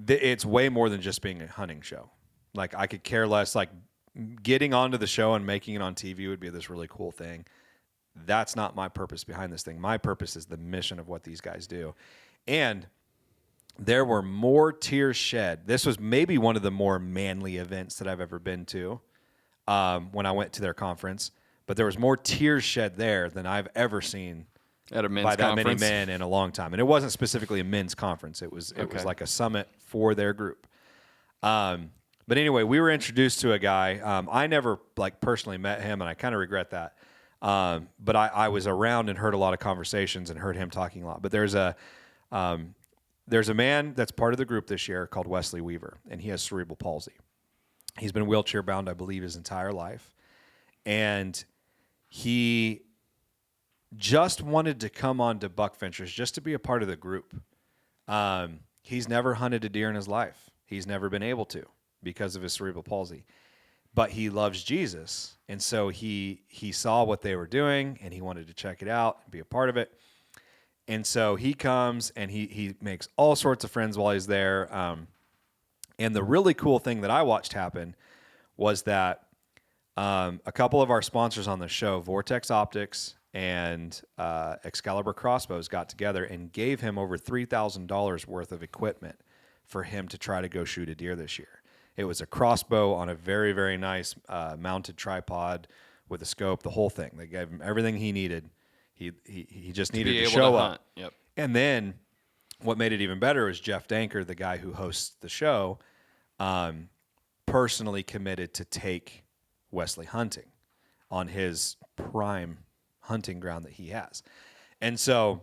It's way more than just being a hunting show. Like, I could care less. Like, getting onto the show and making it on TV would be this really cool thing. That's not my purpose behind this thing. My purpose is the mission of what these guys do. And there were more tears shed. This was maybe one of the more manly events that I've ever been to, when I went to their conference. But there was more tears shed there than I've ever seen at a men's by that conference. many men in a long time. And it wasn't specifically a men's conference. It was like a summit for their group. But anyway, we were introduced to a guy. I never like personally met him, and I kind of regret that. But I was around and heard a lot of conversations and heard him talking a lot. But there's a man that's part of the group this year called Wesley Weaver, and he has cerebral palsy. He's been wheelchair bound, I believe, his entire life. And he just wanted to come on to Buckfinchers just to be a part of the group. He's never hunted a deer in his life. He's never been able to because of his cerebral palsy. But he loves Jesus. And so he saw what they were doing, and he wanted to check it out and be a part of it. And so he comes, and he makes all sorts of friends while he's there. And the really cool thing that I watched happen was that a couple of our sponsors on the show, Vortex Optics and Excalibur Crossbows, got together and gave him over $3,000 worth of equipment for him to try to go shoot a deer this year. It was a crossbow on a very, very nice mounted tripod with a scope, the whole thing. They gave him everything he needed. He just needed to show up. Yep. And then what made it even better was Jeff Danker, the guy who hosts the show, personally committed to take Wesley hunting on his prime hunting ground that he has. And so,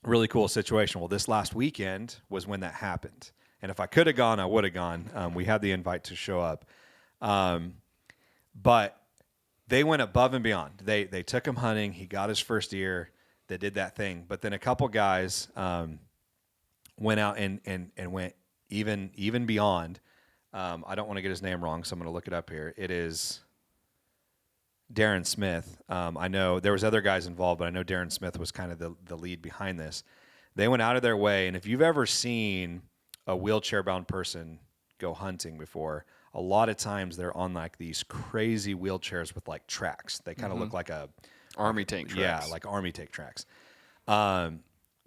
really cool situation. Well, this last weekend was when that happened. And if I could have gone, I would have gone. We had the invite to show up. But they went above and beyond. They took him hunting. He got his first deer. They did that thing. But then a couple guys went out and went even beyond. I don't want to get his name wrong, so I'm going to look it up here. It is Darren Smith. I know there was other guys involved, but I know Darren Smith was kind of the lead behind this. They went out of their way, and if you've ever seen a wheelchair-bound person go hunting before, a lot of times they're on like these crazy wheelchairs with like tracks. They kind of look like a army tank tracks. Yeah, like army tank tracks.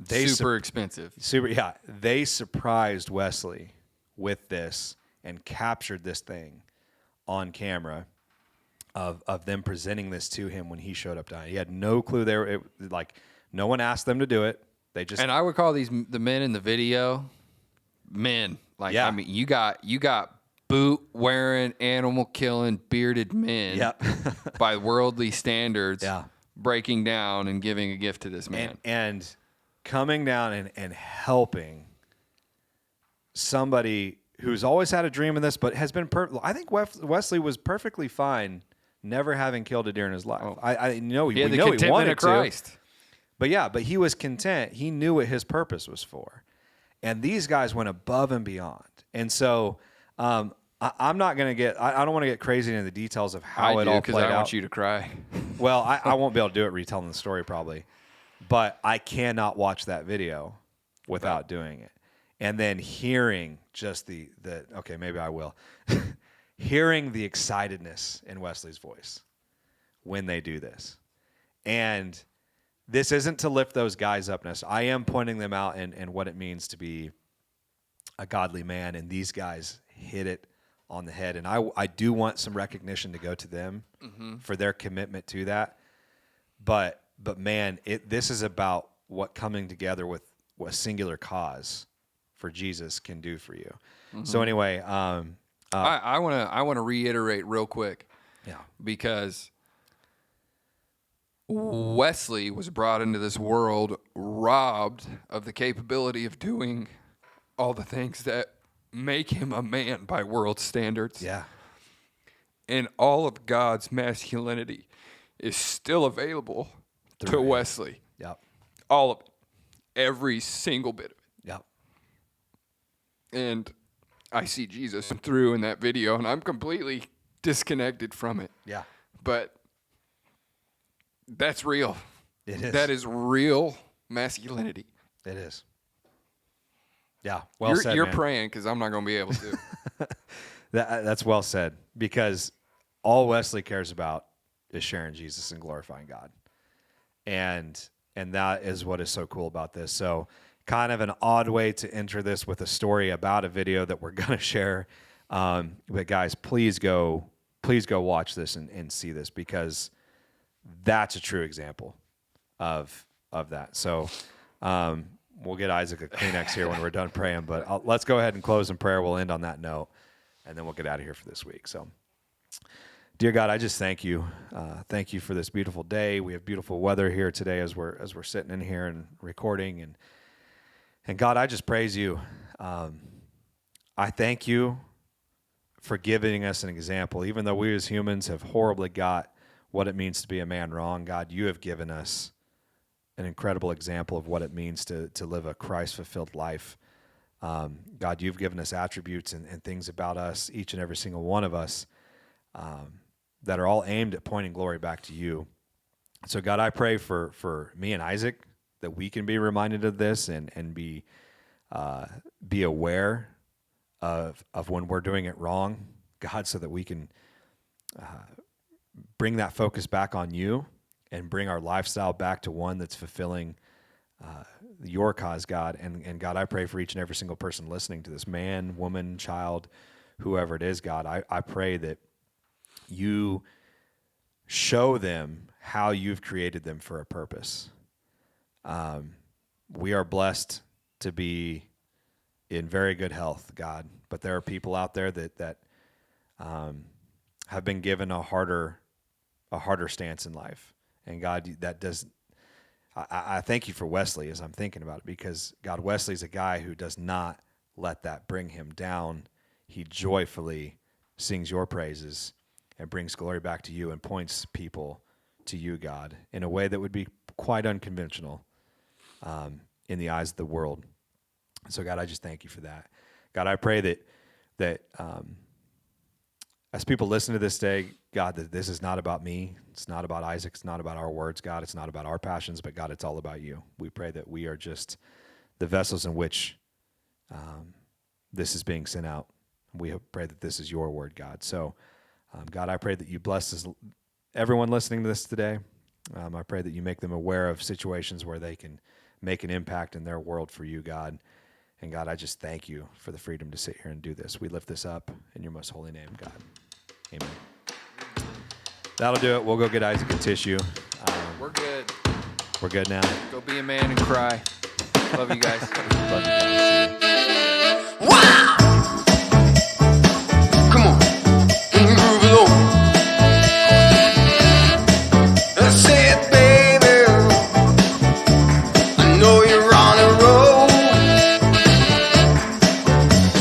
Super expensive. Yeah. They surprised Wesley with this and captured this thing on camera of them presenting this to him when he showed up dying. He had no clue they were like no one asked them to do it. They just And I would call the men in the video men. Like yeah. I mean, you got boot wearing, animal killing, bearded men. Yep. by worldly standards. Yeah. Breaking down and giving a gift to this man. And coming down and helping somebody who's always had a dream in this, but has been I think Wesley was perfectly fine never having killed a deer in his life. Oh. I know he had the know contentment he wanted of Christ. to. But he was content. He knew what his purpose was for. And these guys went above and beyond. And so I'm not going to get, I don't want to get crazy into the details of how it all played out. I want you to cry. Well, I won't be able to do it retelling the story probably. But I cannot watch that video without doing it. And then hearing just the okay, maybe I will. Hearing the excitedness in Wesley's voice when they do this. And this isn't to lift those guys up necessarily. I am pointing them out and what it means to be a godly man. And these guys hit it on the head. And I do want some recognition to go to them for their commitment to that. But man, this is about what coming together with a singular cause for Jesus can do for you. So anyway, I want to reiterate real quick. Yeah. Because Wesley was brought into this world robbed of the capability of doing all the things that make him a man by world standards. Yeah. And all of God's masculinity is still available to Wesley. Yep. All of it. Every single bit of it. Yep. And I see Jesus through in that video, and I'm completely disconnected from it. Yeah. But that's real. It is. That is real masculinity. It is. Yeah. Well said. You're man. praying because I'm not going to be able to. That's well said, because all Wesley cares about is sharing Jesus and glorifying God. And that is what is so cool about this. So kind of an odd way to enter this with a story about a video that we're going to share. But guys, please go watch this and see this, because that's a true example of that. So we'll get Isaac a Kleenex here when we're done praying, but let's go ahead and close in prayer. We'll end on that note. and then we'll get out of here for this week. So, dear God, I just thank you. Thank you for this beautiful day. We have beautiful weather here today as we're sitting in here and recording. And God, I just praise you. I thank you for giving us an example. Even though we as humans have horribly got what it means to be a man wrong, God, you have given us an incredible example of what it means to live a Christ-fulfilled life. God, you've given us attributes and things about us, each and every single one of us, that are all aimed at pointing glory back to you. So, God, I pray for me and Isaac that we can be reminded of this and be aware of when we're doing it wrong, God, so that we can bring that focus back on you and bring our lifestyle back to one that's fulfilling your cause, God. And God, I pray for each and every single person listening to this, man, woman, child, whoever it is, God. I pray that you show them how you've created them for a purpose. We are blessed to be in very good health, God, but there are people out there that have been given a harder stance in life. And God, that does. I thank you for Wesley as I'm thinking about it, because God, Wesley's a guy who does not let that bring him down. He joyfully sings your praises and brings glory back to you and points people to you, God, in a way that would be quite unconventional in the eyes of the world. So, God, I just thank you for that. God, I pray that as people listen to this day, God, that this is not about me. It's not about Isaac. It's not about our words, God. It's not about our passions, but God, it's all about you. We pray that we are just the vessels in which this is being sent out. We pray that this is your word, God. So, God, I pray that you bless everyone listening to this today. I pray that you make them aware of situations where they can make an impact in their world for you, God. And God, I just thank you for the freedom to sit here and do this. We lift this up in your most holy name, God. Amen. That'll do it. We'll go get Isaac a tissue. We're good. We're good now. Go be a man and cry. Love you guys. Love you guys. Wow! Come on, groove it on. I said, baby, I know you're on a roll.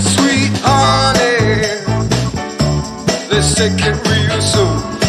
Sweet honey, let's take it real slow.